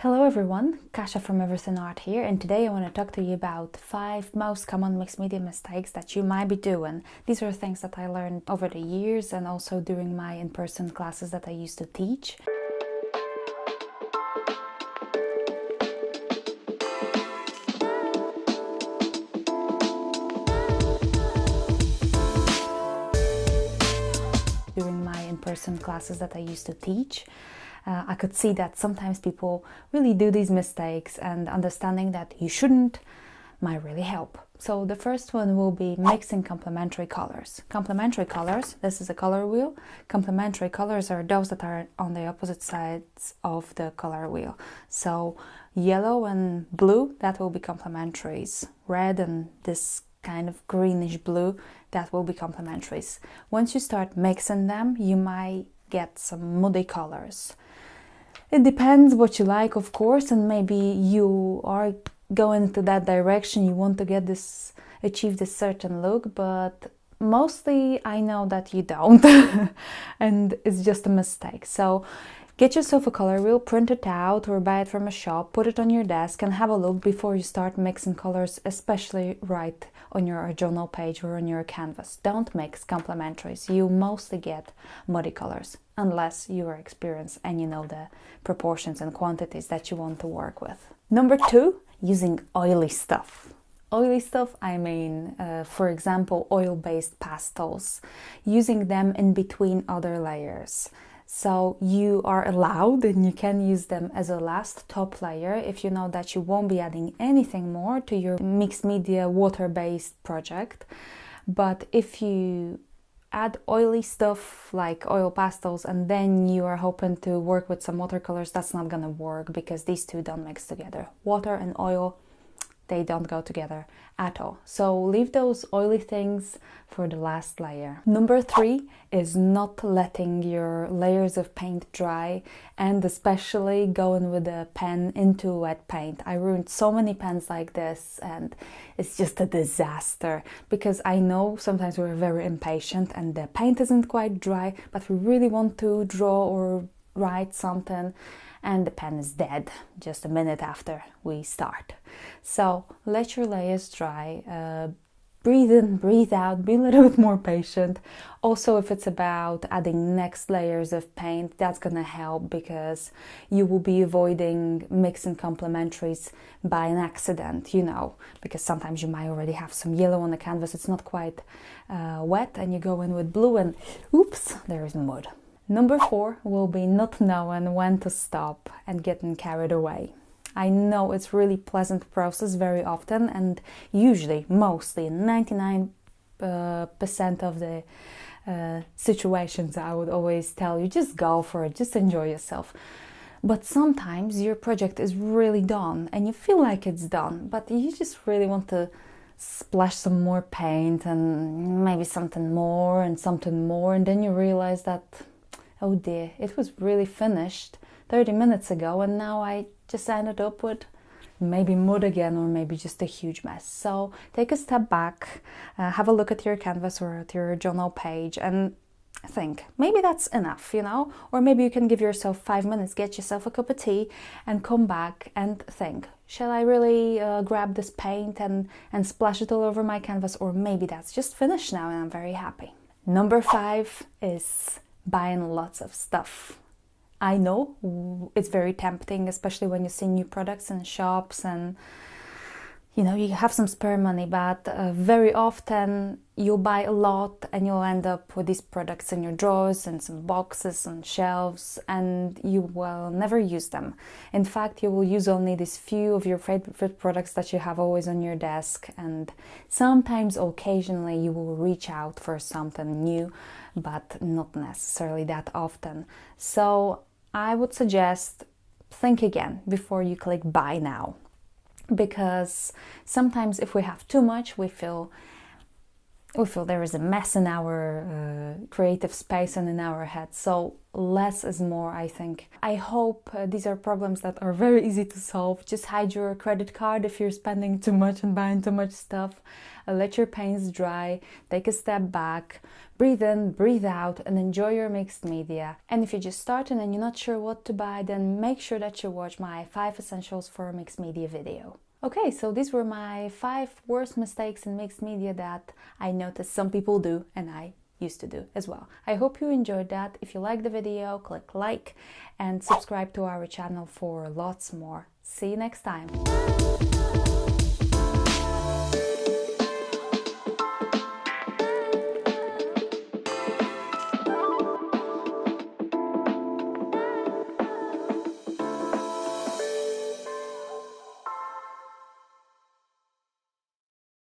Hello everyone, Kasia from Everything Art here, and today I want to talk to you about 5 most common mixed media mistakes that you might be doing. These are things that I learned over the years and also during my in-person classes that I used to teach. I could see that sometimes people really do these mistakes, and understanding that you shouldn't might really help. So the first one will be mixing complementary colors. Complementary colors, this is a color wheel. Complementary colors are those that are on the opposite sides of the color wheel. So yellow and blue, that will be complementaries. Red and this kind of greenish blue, that will be complementaries. Once you start mixing them, you might get some muddy colors. It depends what you like, of course, and maybe you are going to that direction, you want to achieve this certain look, but mostly I know that you don't and it's just a mistake. So get yourself a color wheel, print it out or buy it from a shop, put it on your desk and have a look before you start mixing colors, especially right on your journal page or on your canvas. Don't mix complementaries. You mostly get muddy colors unless you are experienced and you know the proportions and quantities that you want to work with. Number 2, using oily stuff. Oily stuff, I mean, for example, oil-based pastels, using them in between other layers. So you are allowed and you can use them as a last top layer if you know that you won't be adding anything more to your mixed media water-based project. But if you add oily stuff like oil pastels and then you are hoping to work with some watercolors, that's not gonna work because these two don't mix together. Water and oil, they don't go together at all. So leave those oily things for the last layer. Number 3 is not letting your layers of paint dry, and especially going with a pen into wet paint. I ruined so many pens like this and it's just a disaster because I know sometimes we're very impatient and the paint isn't quite dry, but we really want to draw or write something and the pen is dead just a minute after we start. So let your layers dry, breathe in, breathe out, be a little bit more patient. Also, if it's about adding next layers of paint, that's gonna help because you will be avoiding mixing complementaries by an accident, because sometimes you might already have some yellow on the canvas, it's not quite wet, and you go in with blue and oops, there is mud. Number 4 will be not knowing when to stop and getting carried away. I know it's really pleasant process very often, and usually, mostly, 99% of the situations I would always tell you, just go for it, just enjoy yourself. But sometimes your project is really done and you feel like it's done, but you just really want to splash some more paint and maybe something more, and then you realize that, oh dear, it was really finished 30 minutes ago and now I just ended up with maybe mud again or maybe just a huge mess. So take a step back, have a look at your canvas or at your journal page and think, maybe that's enough, or maybe you can give yourself 5 minutes, get yourself a cup of tea and come back and think, shall I really grab this paint and splash it all over my canvas, or maybe that's just finished now and I'm very happy. Number 5 is buying lots of stuff. I know it's very tempting, especially when you see new products in shops and you have some spare money, but very often you'll buy a lot and you'll end up with these products in your drawers and some boxes and shelves, and you will never use them. In fact, you will use only these few of your favorite products that you have always on your desk, and sometimes occasionally you will reach out for something new, but not necessarily that often. So I would suggest think again before you click buy now. Because sometimes if we have too much, we feel there is a mess in our creative space and in our head. So less is more, I think. I hope these are problems that are very easy to solve. Just hide your credit card if you're spending too much and buying too much stuff. Let your paints dry, take a step back, breathe in, breathe out, and enjoy your mixed media. And if you're just starting and you're not sure what to buy, then make sure that you watch my 5 essentials for mixed media video. Okay, so these were my 5 worst mistakes in mixed media that I noticed some people do and I used to do as well. I hope you enjoyed that. If you liked the video, click like and subscribe to our channel for lots more. See you next time.